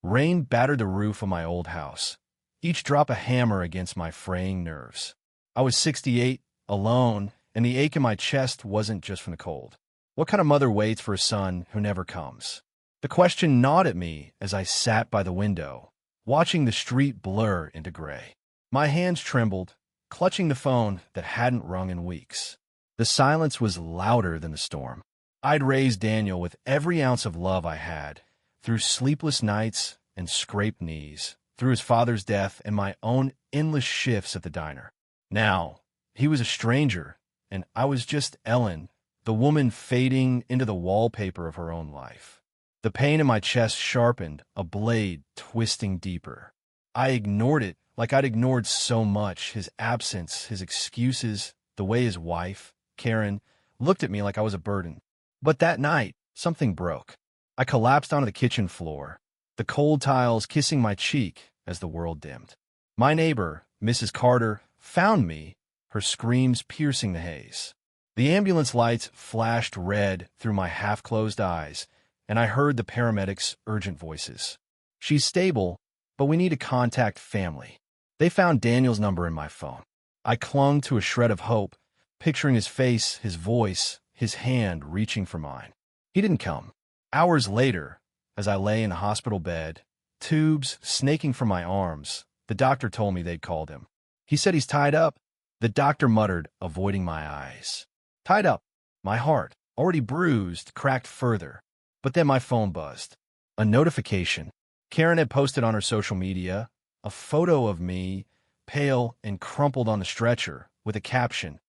Rain battered the roof of my old house, each drop a hammer against my fraying nerves. I was 68, alone, and the ache in my chest wasn't just from the cold. What kind of mother waits for a son who never comes? The question gnawed at me as I sat by the window, watching the street blur into gray. My hands trembled, clutching the phone that hadn't rung in weeks. The silence was louder than the storm. I'd raised Daniel with every ounce of love I had, through sleepless nights and scraped knees, through his father's death and my own endless shifts at the diner. Now, he was a stranger, and I was just Ellen, the woman fading into the wallpaper of her own life. The pain in my chest sharpened, a blade twisting deeper. I ignored it like I'd ignored so much, his absence, his excuses, the way his wife, Karen, looked at me like I was a burden. But that night, something broke. I collapsed onto the kitchen floor, the cold tiles kissing my cheek as the world dimmed. My neighbor, Mrs. Carter, found me, her screams piercing the haze. The ambulance lights flashed red through my half-closed eyes, and I heard the paramedics' urgent voices. "She's stable, but we need to contact family." They found Daniel's number in my phone. I clung to a shred of hope, picturing his face, his voice, his hand reaching for mine. He didn't come. Hours later, as I lay in a hospital bed, tubes snaking from my arms, the doctor told me they'd called him. "He said he's tied up," the doctor muttered, avoiding my eyes. Tied up. My heart, already bruised, cracked further. But then my phone buzzed. A notification. Karen had posted on her social media a photo of me, pale and crumpled on the stretcher, with a caption,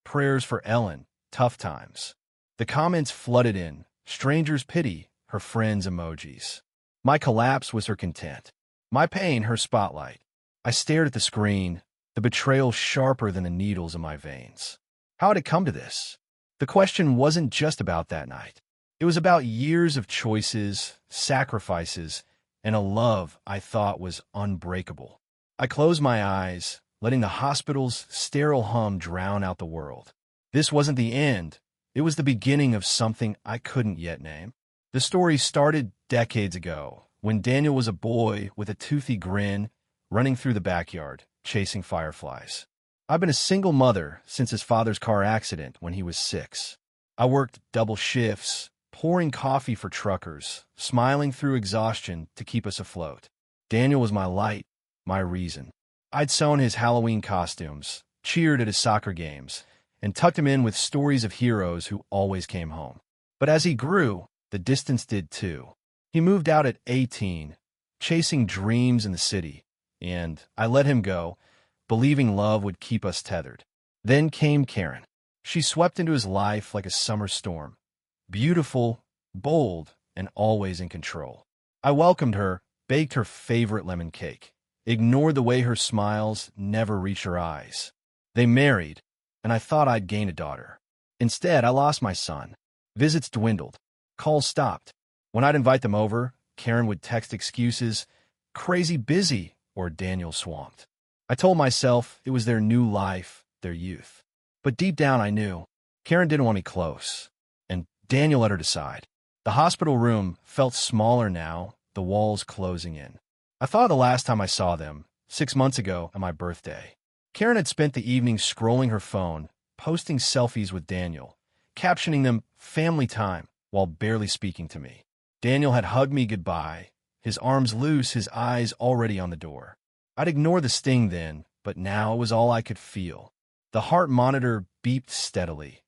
"Prayers for Ellen, tough times." The comments flooded in, strangers' pity, her friends' emojis. My collapse was her content. My pain, her spotlight. I stared at the screen, the betrayal sharper than the needles in my veins. How had it come to this? The question wasn't just about that night. It was about years of choices, sacrifices, and a love I thought was unbreakable. I closed my eyes, letting the hospital's sterile hum drown out the world. This wasn't the end. It was the beginning of something I couldn't yet name. The story started decades ago, when Daniel was a boy with a toothy grin, running through the backyard, chasing fireflies. I've been a single mother since his father's car accident when he was 6. I worked double shifts, pouring coffee for truckers, smiling through exhaustion to keep us afloat. Daniel was my light, my reason. I'd sewn his Halloween costumes, cheered at his soccer games, and tucked him in with stories of heroes who always came home. But as he grew, the distance did too. He moved out at 18, chasing dreams in the city, and I let him go, believing love would keep us tethered. Then came Karen. She swept into his life like a summer storm. Beautiful, bold, and always in control. I welcomed her, baked her favorite lemon cake, ignored the way her smiles never reached her eyes. They married, and I thought I'd gain a daughter. Instead, I lost my son. Visits dwindled. Calls stopped. When I'd invite them over, Karen would text excuses, "Crazy busy," or "Daniel swamped." I told myself it was their new life, their youth. But deep down I knew Karen didn't want me close, and Daniel let her decide. The hospital room felt smaller now, the walls closing in. I thought of the last time I saw them, 6 months ago on my birthday. Karen had spent the evening scrolling her phone, posting selfies with Daniel, captioning them "family time," while barely speaking to me. Daniel had hugged me goodbye, his arms loose, his eyes already on the door. I'd ignored the sting then, but now it was all I could feel. The heart monitor beeped steadily,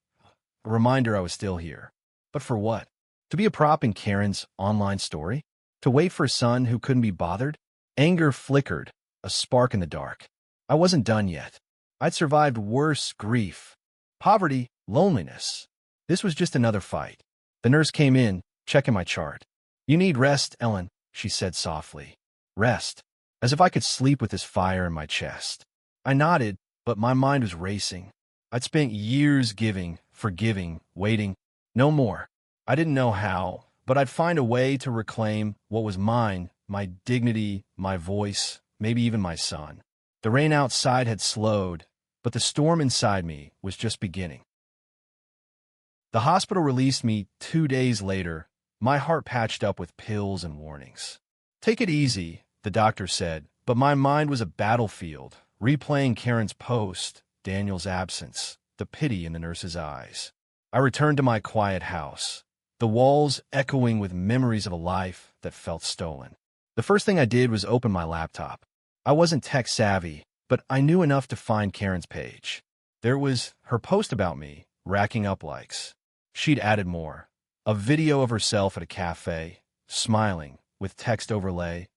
a reminder I was still here. But for what? To be a prop in Karen's online story? To wait for a son who couldn't be bothered? Anger flickered, a spark in the dark. I wasn't done yet. I'd survived worse grief, poverty, loneliness. This was just another fight. The nurse came in, checking my chart. "You need rest, Ellen," she said softly. Rest, as if I could sleep with this fire in my chest. I nodded, but my mind was racing. I'd spent years giving, forgiving, waiting. No more. I didn't know how, but I'd find a way to reclaim what was mine, my dignity, my voice, maybe even my son. The rain outside had slowed, but the storm inside me was just beginning. The hospital released me 2 days later, my heart patched up with pills and warnings. Take it easy, the doctor said, but my mind was a battlefield, replaying Karen's post, Daniel's absence, the pity in the nurse's eyes. I returned to my quiet house, the walls echoing with memories of a life that felt stolen. The first thing I did was open my laptop. I wasn't tech-savvy, but I knew enough to find Karen's page. There was her post about me, racking up likes. She'd added more. A video of herself at a cafe, smiling, with text overlay,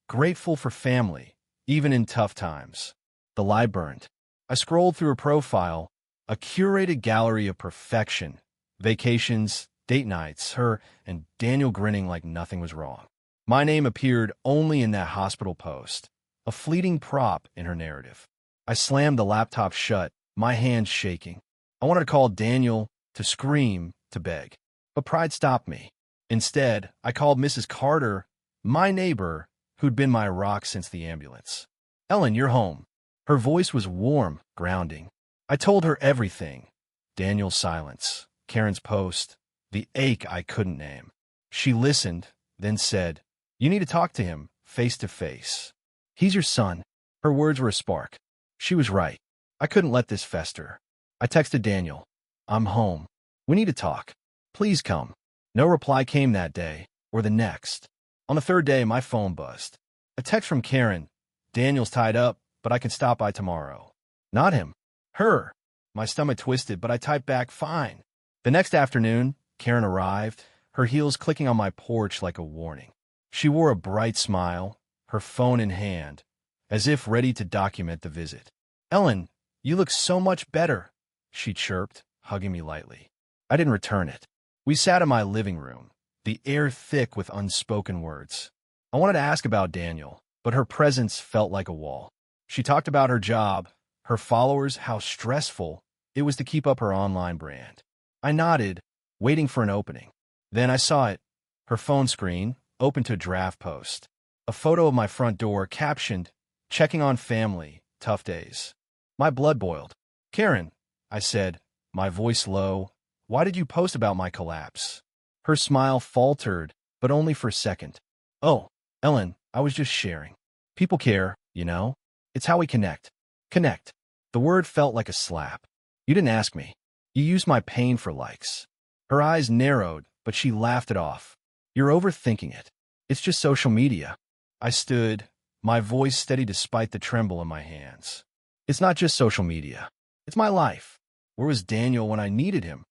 grateful for family, even in tough times. The lie burned. I scrolled through her profile, a curated gallery of perfection, vacations, date nights, her and Daniel grinning like nothing was wrong. My name appeared only in that hospital post, a fleeting prop in her narrative. I slammed the laptop shut, my hands shaking. I wanted to call Daniel, to scream, to beg. But pride stopped me. Instead, I called Mrs. Carter, my neighbor, who'd been my rock since the ambulance. "Ellen, you're home." Her voice was warm, grounding. I told her everything. Daniel's silence, Karen's post, the ache I couldn't name. She listened, then said, "You need to talk to him, face to face. He's your son." Her words were a spark. She was right. I couldn't let this fester. I texted Daniel, "I'm home. We need to talk. Please come." No reply came that day, or the next. On the third day, my phone buzzed. A text from Karen, "Daniel's tied up, but I can stop by tomorrow." Not him. Her. My stomach twisted, but I typed back, "Fine." The next afternoon, Karen arrived, her heels clicking on my porch like a warning. She wore a bright smile, her phone in hand, as if ready to document the visit. "Ellen, you look so much better," she chirped, hugging me lightly. I didn't return it. We sat in my living room, the air thick with unspoken words. I wanted to ask about Daniel, but her presence felt like a wall. She talked about her job, her followers, how stressful it was to keep up her online brand. I nodded, waiting for an opening. Then I saw it, her phone screen, open to a draft post. A photo of my front door, captioned, "Checking on family, tough days." My blood boiled. "Karen," I said, my voice low, "why did you post about my collapse?" Her smile faltered, but only for a second. "Oh, Ellen, I was just sharing. People care, you know? It's how we connect." Connect. The word felt like a slap. "You didn't ask me. You used my pain for likes." Her eyes narrowed, but she laughed it off. "You're overthinking it. It's just social media." I stood, my voice steady despite the tremble in my hands. "It's not just social media. It's my life. Where was Daniel when I needed him?"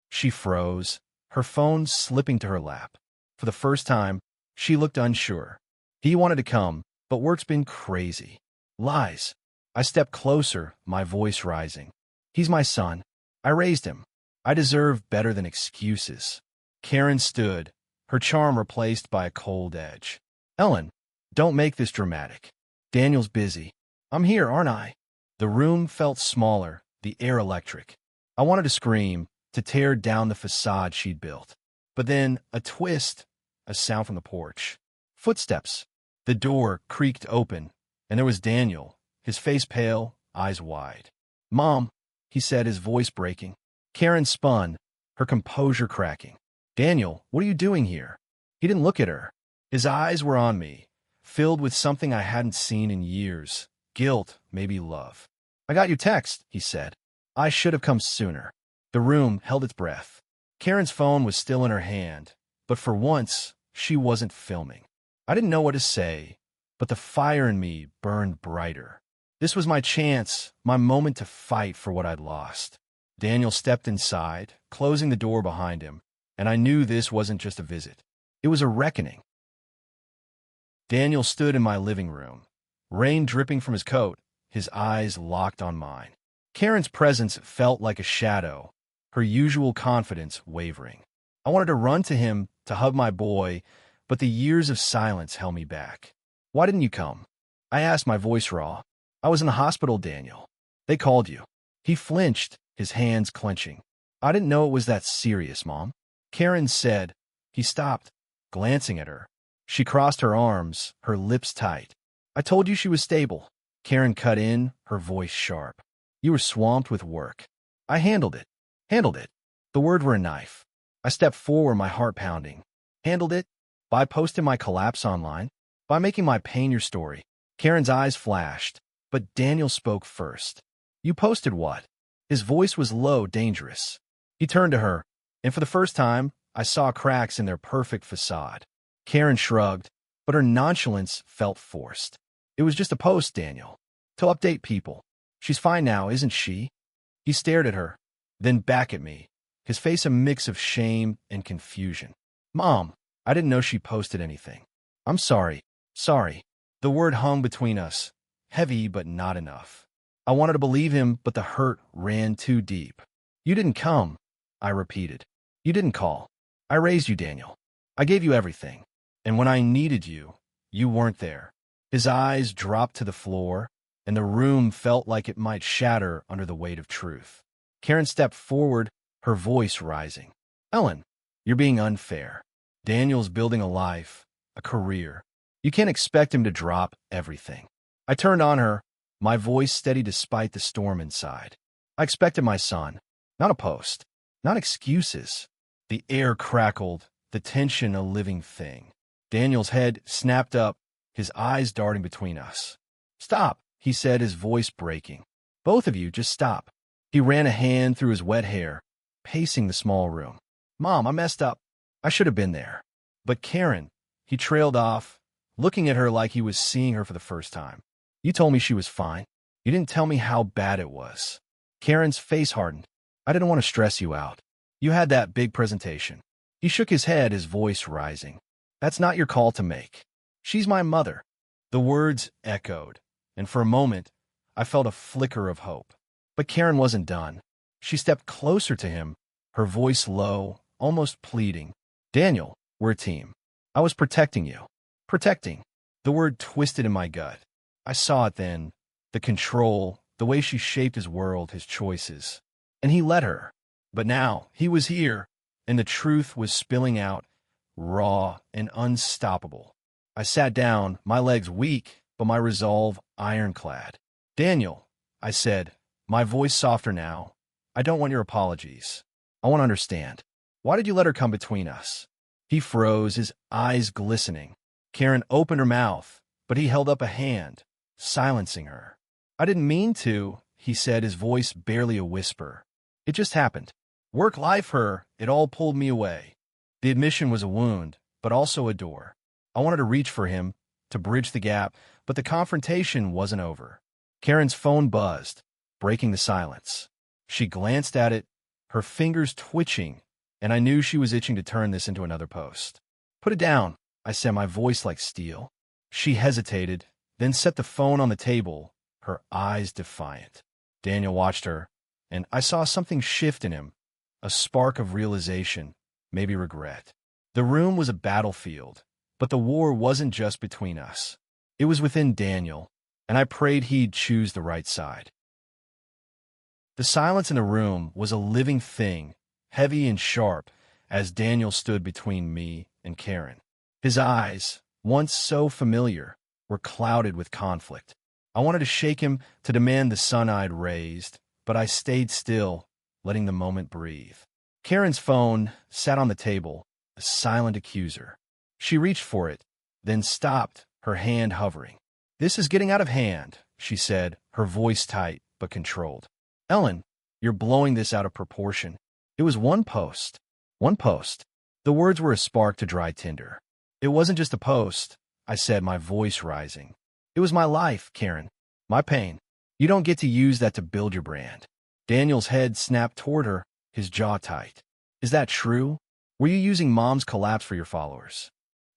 She froze, her phone slipping to her lap. For the first time, she looked unsure. "He wanted to come, but work's been crazy." Lies. I stepped closer, my voice rising. "He's my son. I raised him. I deserve better than excuses." Karen stood, her charm replaced by a cold edge. "Ellen, don't make this dramatic. Daniel's busy. I'm here, aren't I?" The room felt smaller, the air electric. I wanted to scream, to tear down the facade she'd built. But then, a twist, a sound from the porch. Footsteps. The door creaked open, and there was Daniel, his face pale, eyes wide. "Mom," he said, his voice breaking. Karen spun, her composure cracking. "Daniel, what are you doing here?" He didn't look at her. His eyes were on me, filled with something I hadn't seen in years. Guilt, maybe love. "I got your text," he said. "I should have come sooner." The room held its breath. Karen's phone was still in her hand, but for once, she wasn't filming. I didn't know what to say, but the fire in me burned brighter. This was my chance, my moment to fight for what I'd lost. Daniel stepped inside, closing the door behind him, and I knew this wasn't just a visit. It was a reckoning. Daniel stood in my living room, rain dripping from his coat, his eyes locked on mine. Karen's presence felt like a shadow, her usual confidence wavering. I wanted to run to him, to hug my boy, but the years of silence held me back. "Why didn't you come?" I asked, my voice raw. "I was in the hospital, Daniel. They called you." He flinched, his hands clenching. "I didn't know it was that serious, Mom." Karen said. He stopped, glancing at her. She crossed her arms, her lips tight. "I told you she was stable." Karen cut in, her voice sharp. "You were swamped with work." I handled it. Handled it. The words were a knife. I stepped forward, my heart pounding. Handled it? By posting my collapse online? By making my pain your story. Karen's eyes flashed, but Daniel spoke first. You posted what? His voice was low, dangerous. He turned to her, and for the first time, I saw cracks in their perfect facade. Karen shrugged, but her nonchalance felt forced. It was just a post, Daniel. To update people. She's fine now, isn't she? He stared at her, then back at me, his face a mix of shame and confusion. Mom, I didn't know she posted anything. I'm sorry. Sorry. The word hung between us, heavy but not enough. I wanted to believe him, but the hurt ran too deep. You didn't come, I repeated. You didn't call. I raised you, Daniel. I gave you everything. And when I needed you, you weren't there. His eyes dropped to the floor, and the room felt like it might shatter under the weight of truth. Karen stepped forward, her voice rising. Ellen, you're being unfair. Daniel's building a life, a career. You can't expect him to drop everything. I turned on her, my voice steady despite the storm inside. I expected my son, not a post, not excuses. The air crackled, the tension a living thing. Daniel's head snapped up, his eyes darting between us. Stop, he said, his voice breaking. Both of you, just stop. He ran a hand through his wet hair, pacing the small room. Mom, I messed up. I should have been there. But Karen, he trailed off, looking at her like he was seeing her for the first time. You told me she was fine. You didn't tell me how bad it was. Karen's face hardened. I didn't want to stress you out. You had that big presentation. He shook his head, his voice rising. That's not your call to make. She's my mother. The words echoed, and for a moment, I felt a flicker of hope. But Karen wasn't done. She stepped closer to him, her voice low, almost pleading. Daniel, we're a team. I was protecting you. Protecting. The word twisted in my gut. I saw it then. The control, the way she shaped his world, his choices. And he let her. But now, he was here, and the truth was spilling out, raw and unstoppable. I sat down, my legs weak, but my resolve ironclad. Daniel, I said, my voice softer now, I don't want your apologies. I want to understand. Why did you let her come between us? He froze, his eyes glistening. Karen opened her mouth, but he held up a hand, silencing her. I didn't mean to, he said, his voice barely a whisper. It just happened. Work life her, it all pulled me away. The admission was a wound, but also a door. I wanted to reach for him, to bridge the gap, but the confrontation wasn't over. Karen's phone buzzed, breaking the silence. She glanced at it, her fingers twitching, and I knew she was itching to turn this into another post. Put it down, I said, my voice like steel. She hesitated, then set the phone on the table, her eyes defiant. Daniel watched her, and I saw something shift in him, a spark of realization, maybe regret. The room was a battlefield, but the war wasn't just between us. It was within Daniel, and I prayed he'd choose the right side. The silence in the room was a living thing, heavy and sharp, as Daniel stood between me and Karen. His eyes, once so familiar, were clouded with conflict. I wanted to shake him, to demand the sun I'd raised, but I stayed still, letting the moment breathe. Karen's phone sat on the table, a silent accuser. She reached for it, then stopped, her hand hovering. This is getting out of hand, she said, her voice tight but controlled. Ellen, you're blowing this out of proportion. It was one post. One post. The words were a spark to dry tinder. It wasn't just a post, I said, my voice rising. It was my life, Karen. My pain. You don't get to use that to build your brand. Daniel's head snapped toward her, his jaw tight. Is that true? Were you using Mom's collapse for your followers?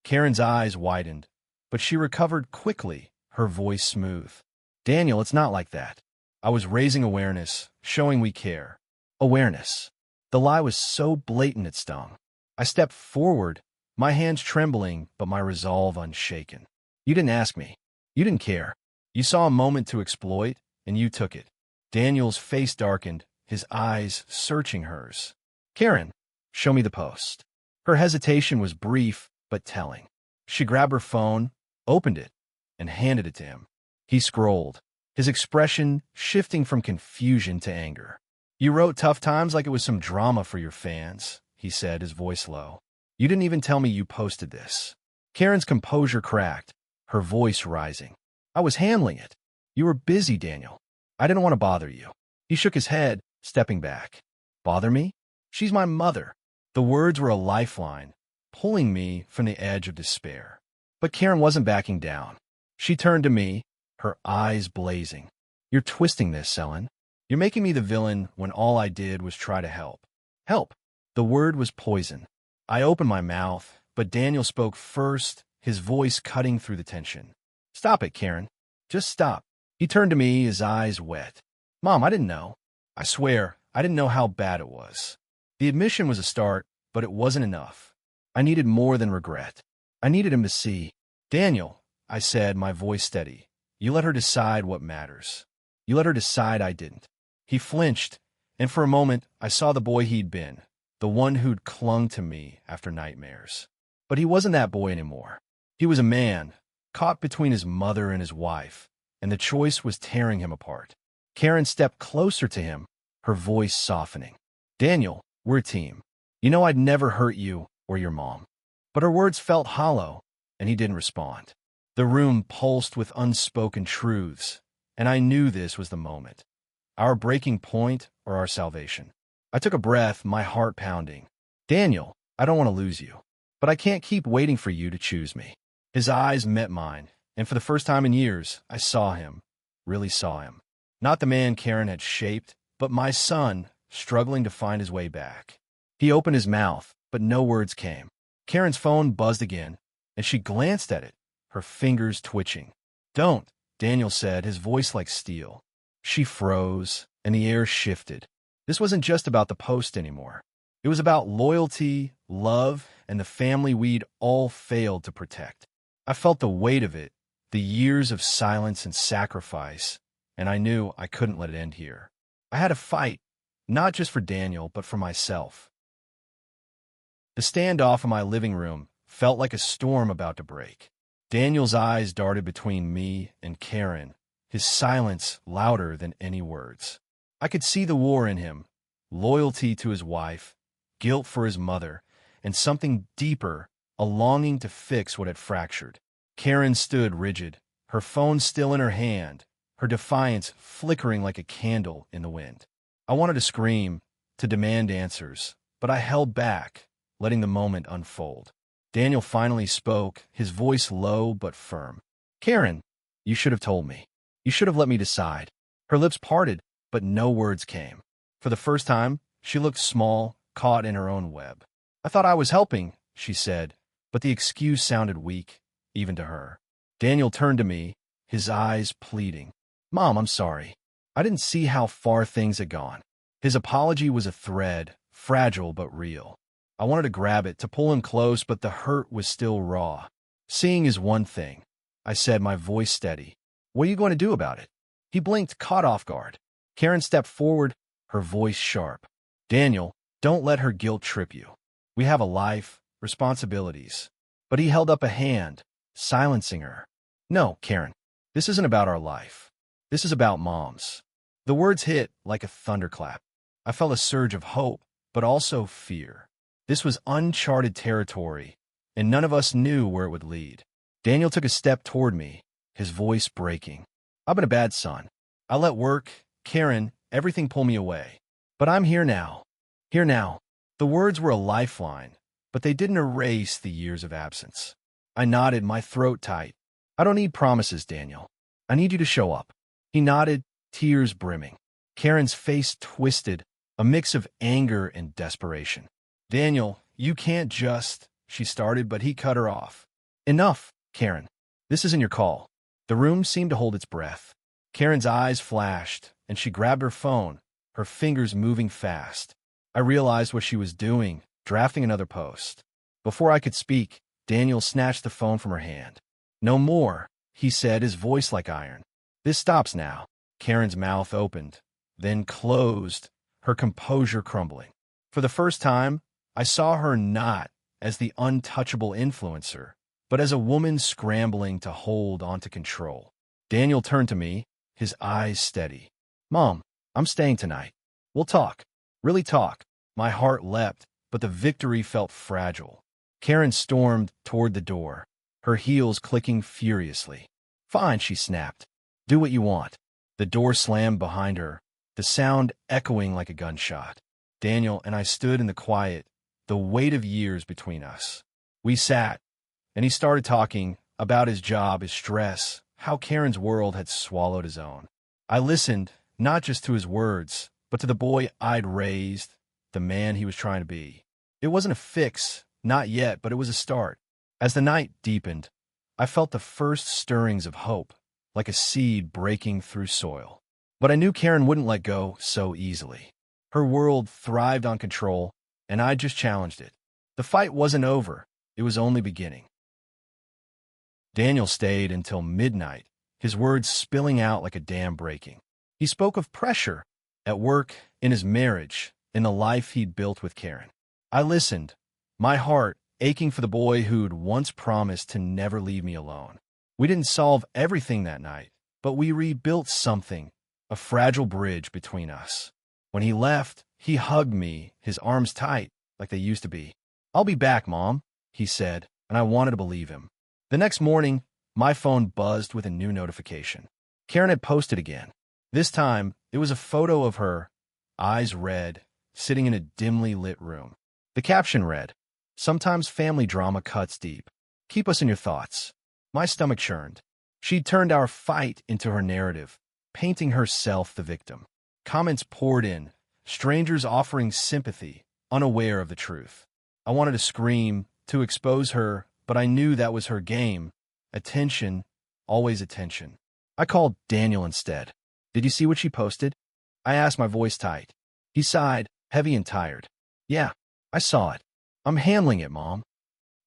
Karen's eyes widened, but she recovered quickly, her voice smooth. Daniel, it's not like that. I was raising awareness, showing we care. Awareness. The lie was so blatant it stung. I stepped forward, my hands trembling, but my resolve unshaken. You didn't ask me. You didn't care. You saw a moment to exploit, and you took it. Daniel's face darkened, his eyes searching hers. Karen, show me the post. Her hesitation was brief, but telling. She grabbed her phone, opened it, and handed it to him. He scrolled, his expression shifting from confusion to anger. You wrote tough times like it was some drama for your fans, he said, his voice low. You didn't even tell me you posted this. Karen's composure cracked, her voice rising. I was handling it. You were busy, Daniel. I didn't want to bother you. He shook his head, stepping back. Bother me? She's my mother. The words were a lifeline, pulling me from the edge of despair. But Karen wasn't backing down. She turned to me, her eyes blazing. You're twisting this, Ellen. You're making me the villain when all I did was try to help. Help. The word was poison. I opened my mouth, but Daniel spoke first, his voice cutting through the tension. Stop it, Karen. Just stop. He turned to me, his eyes wet. Mom, I didn't know. I swear, I didn't know how bad it was. The admission was a start, but it wasn't enough. I needed more than regret. I needed him to see. Daniel, I said, my voice steady. You let her decide what matters. You let her decide I didn't. He flinched, and for a moment I saw the boy he'd been, the one who'd clung to me after nightmares. But he wasn't that boy anymore. He was a man, caught between his mother and his wife, and the choice was tearing him apart. Karen stepped closer to him, her voice softening. Daniel, we're a team. You know I'd never hurt you or your mom. But her words felt hollow, and he didn't respond. The room pulsed with unspoken truths, and I knew this was the moment. Our breaking point or our salvation. I took a breath, my heart pounding. Daniel, I don't want to lose you, but I can't keep waiting for you to choose me. His eyes met mine, and for the first time in years, I saw him, really saw him. Not the man Karen had shaped, but my son, struggling to find his way back. He opened his mouth, but no words came. Karen's phone buzzed again, and she glanced at it, her fingers twitching. Don't, Daniel said, his voice like steel. She froze, and the air shifted. This wasn't just about the post anymore. It was about loyalty, love, and the family we'd all failed to protect. I felt the weight of it, the years of silence and sacrifice, and I knew I couldn't let it end here. I had to fight, not just for Daniel, but for myself. The standoff in my living room felt like a storm about to break. Daniel's eyes darted between me and Karen, his silence louder than any words. I could see the war in him, loyalty to his wife, guilt for his mother, and something deeper, a longing to fix what had fractured. Karen stood rigid, her phone still in her hand, her defiance flickering like a candle in the wind. I wanted to scream, to demand answers, but I held back, letting the moment unfold. Daniel finally spoke, his voice low but firm. Karen, you should have told me. You should have let me decide. Her lips parted, but no words came. For the first time, she looked small, caught in her own web. I thought I was helping, she said, but the excuse sounded weak, even to her. Daniel turned to me, his eyes pleading. Mom, I'm sorry. I didn't see how far things had gone. His apology was a thread, fragile but real. I wanted to grab it, to pull him close, but the hurt was still raw. Seeing is one thing, I said, my voice steady. What are you going to do about it? He blinked, caught off guard. Karen stepped forward, her voice sharp. Daniel, don't let her guilt trip you. We have a life, responsibilities. But he held up a hand, silencing her. No, Karen, this isn't about our life. This is about Mom's. The words hit like a thunderclap. I felt a surge of hope, but also fear. This was uncharted territory, and none of us knew where it would lead. Daniel took a step toward me, his voice breaking. I've been a bad son. I let work, Karen, everything pull me away. But I'm here now. Here now. The words were a lifeline, but they didn't erase the years of absence. I nodded, my throat tight. I don't need promises, Daniel. I need you to show up. He nodded, tears brimming. Karen's face twisted, a mix of anger and desperation. Daniel, you can't just, she started, but he cut her off. Enough, Karen. This isn't your call. The room seemed to hold its breath. Karen's eyes flashed, and she grabbed her phone, her fingers moving fast. I realized what she was doing, drafting another post. Before I could speak, Daniel snatched the phone from her hand. No more, he said, his voice like iron. This stops now. Karen's mouth opened, then closed, her composure crumbling. For the first time, I saw her not as the untouchable influencer, but as a woman scrambling to hold onto control. Daniel turned to me, his eyes steady. Mom, I'm staying tonight. We'll talk. Really talk. My heart leapt, but the victory felt fragile. Karen stormed toward the door. her heels clicking furiously. "Fine," she snapped. "Do what you want." The door slammed behind her, the sound echoing like a gunshot. Daniel and I stood in the quiet, the weight of years between us. We sat, and he started talking about his job, his stress, how Karen's world had swallowed his own. I listened, not just to his words, but to the boy I'd raised, the man he was trying to be. It wasn't a fix, not yet, but it was a start. As the night deepened, I felt the first stirrings of hope, like a seed breaking through soil. But I knew Karen wouldn't let go so easily. Her world thrived on control, and I just challenged it. The fight wasn't over. It was only beginning. Daniel stayed until midnight, his words spilling out like a dam breaking. He spoke of pressure, at work, in his marriage, in the life he'd built with Karen. I listened, my heart aching for the boy who'd once promised to never leave me alone. We didn't solve everything that night, but we rebuilt something, a fragile bridge between us. When he left, he hugged me, his arms tight, like they used to be. "I'll be back, Mom," he said, and I wanted to believe him. The next morning, my phone buzzed with a new notification. Karen had posted again. This time, it was a photo of her, eyes red, sitting in a dimly lit room. The caption read, "Sometimes family drama cuts deep. Keep us in your thoughts." My stomach churned. She'd turned our fight into her narrative, painting herself the victim. Comments poured in, strangers offering sympathy, unaware of the truth. I wanted to scream, to expose her, but I knew that was her game. Attention, always attention. I called Daniel instead. "Did you see what she posted?" I asked, my voice tight. He sighed, heavy and tired. "Yeah, I saw it. I'm handling it, Mom."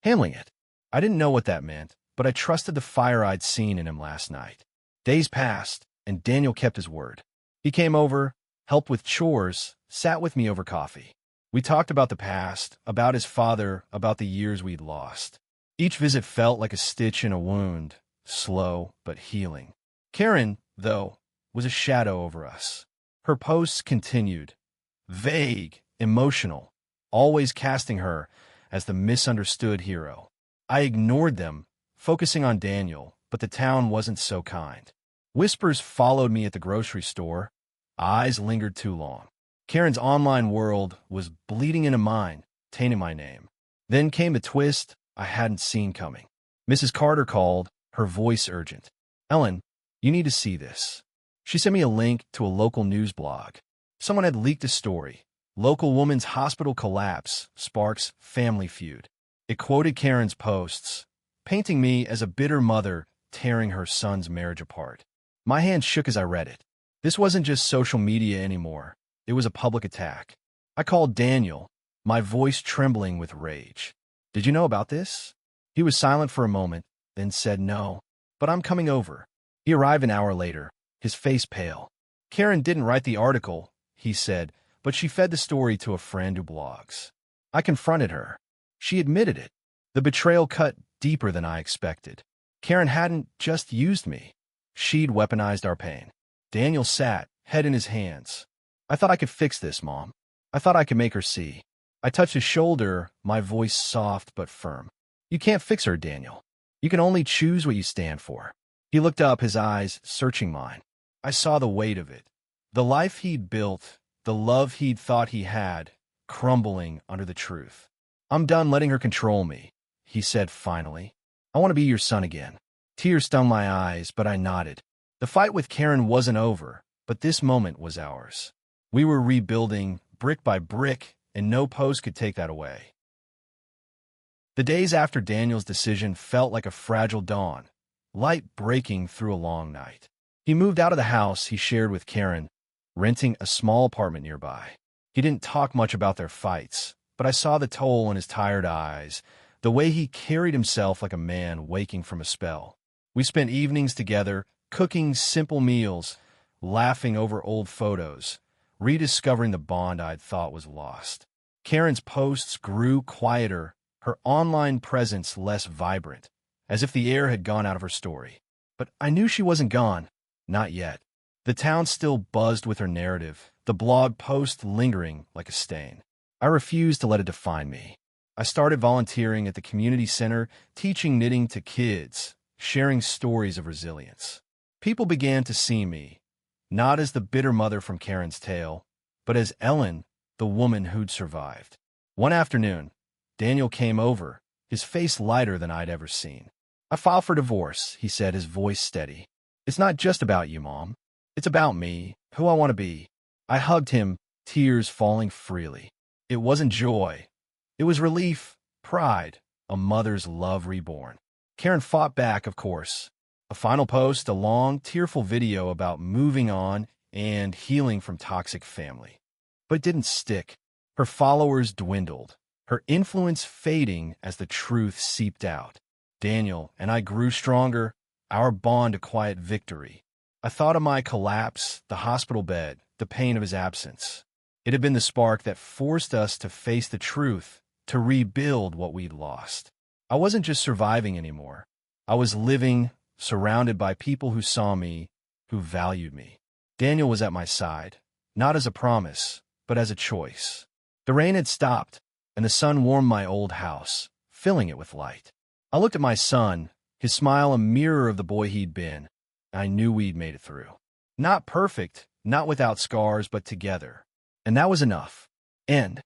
Handling it. I didn't know what that meant, but I trusted the fire I'd seen in him last night. Days passed, and Daniel kept his word. He came over, helped with chores, sat with me over coffee. We talked about the past, about his father, about the years we'd lost. Each visit felt like a stitch in a wound, slow but healing. Karen, though, was a shadow over us. Her posts continued, vague, emotional, always casting her as the misunderstood hero. I ignored them, focusing on Daniel, but the town wasn't so kind. Whispers followed me at the grocery store. Eyes lingered too long. Karen's online world was bleeding into mine, tainting my name. Then came the twist I hadn't seen coming. Mrs. Carter called, her voice urgent. "Ellen, you need to see this." She sent me a link to a local news blog. Someone had leaked a story. Local woman's hospital collapse sparks family feud. It quoted Karen's posts, painting me as a bitter mother tearing her son's marriage apart. My hand shook as I read it. This wasn't just social media anymore. It was a public attack. I called Daniel, my voice trembling with rage. "Did you know about this?" He was silent for a moment, then said no, but I'm coming over. He arrived an hour later, his face pale. "Karen didn't write the article," he said, "but she fed the story to a friend who blogs." I confronted her. She admitted it. The betrayal cut deeper than I expected. Karen hadn't just used me. She'd weaponized our pain. Daniel sat, head in his hands. "I thought I could fix this, Mom. I thought I could make her see." I touched his shoulder, my voice soft but firm. "You can't fix her, Daniel. You can only choose what you stand for." He looked up, his eyes searching mine. I saw the weight of it. The life he'd built, the love he'd thought he had, crumbling under the truth. "I'm done letting her control me," he said finally. "I want to be your son again." Tears stung my eyes, but I nodded. The fight with Karen wasn't over, but this moment was ours. We were rebuilding, brick by brick, and no post could take that away. The days after Daniel's decision felt like a fragile dawn, light breaking through a long night. He moved out of the house he shared with Karen, renting a small apartment nearby. He didn't talk much about their fights, but I saw the toll in his tired eyes, the way he carried himself like a man waking from a spell. We spent evenings together, cooking simple meals, laughing over old photos, rediscovering the bond I'd thought was lost. Karen's posts grew quieter, her online presence less vibrant, as if the air had gone out of her story. But I knew she wasn't gone. Not yet. The town still buzzed with her narrative, the blog post lingering like a stain. I refused to let it define me. I started volunteering at the community center, teaching knitting to kids, sharing stories of resilience. People began to see me, not as the bitter mother from Karen's tale, but as Ellen, the woman who'd survived. One afternoon, Daniel came over, his face lighter than I'd ever seen. "I filed for divorce," he said, his voice steady. "It's not just about you, Mom. It's about me, who I want to be." I hugged him, tears falling freely. It wasn't joy. It was relief, pride, a mother's love reborn. Karen fought back, of course. A final post, a long, tearful video about moving on and healing from toxic family. But it didn't stick. Her followers dwindled, her influence fading as the truth seeped out. Daniel and I grew stronger, our bond a quiet victory. I thought of my collapse, the hospital bed, the pain of his absence. It had been the spark that forced us to face the truth, to rebuild what we'd lost. I wasn't just surviving anymore. I was living, surrounded by people who saw me, who valued me. Daniel was at my side, not as a promise, but as a choice. The rain had stopped, and the sun warmed my old house, filling it with light. I looked at my son, his smile a mirror of the boy he'd been. I knew we'd made it through. Not perfect, not without scars, but together. And that was enough. End.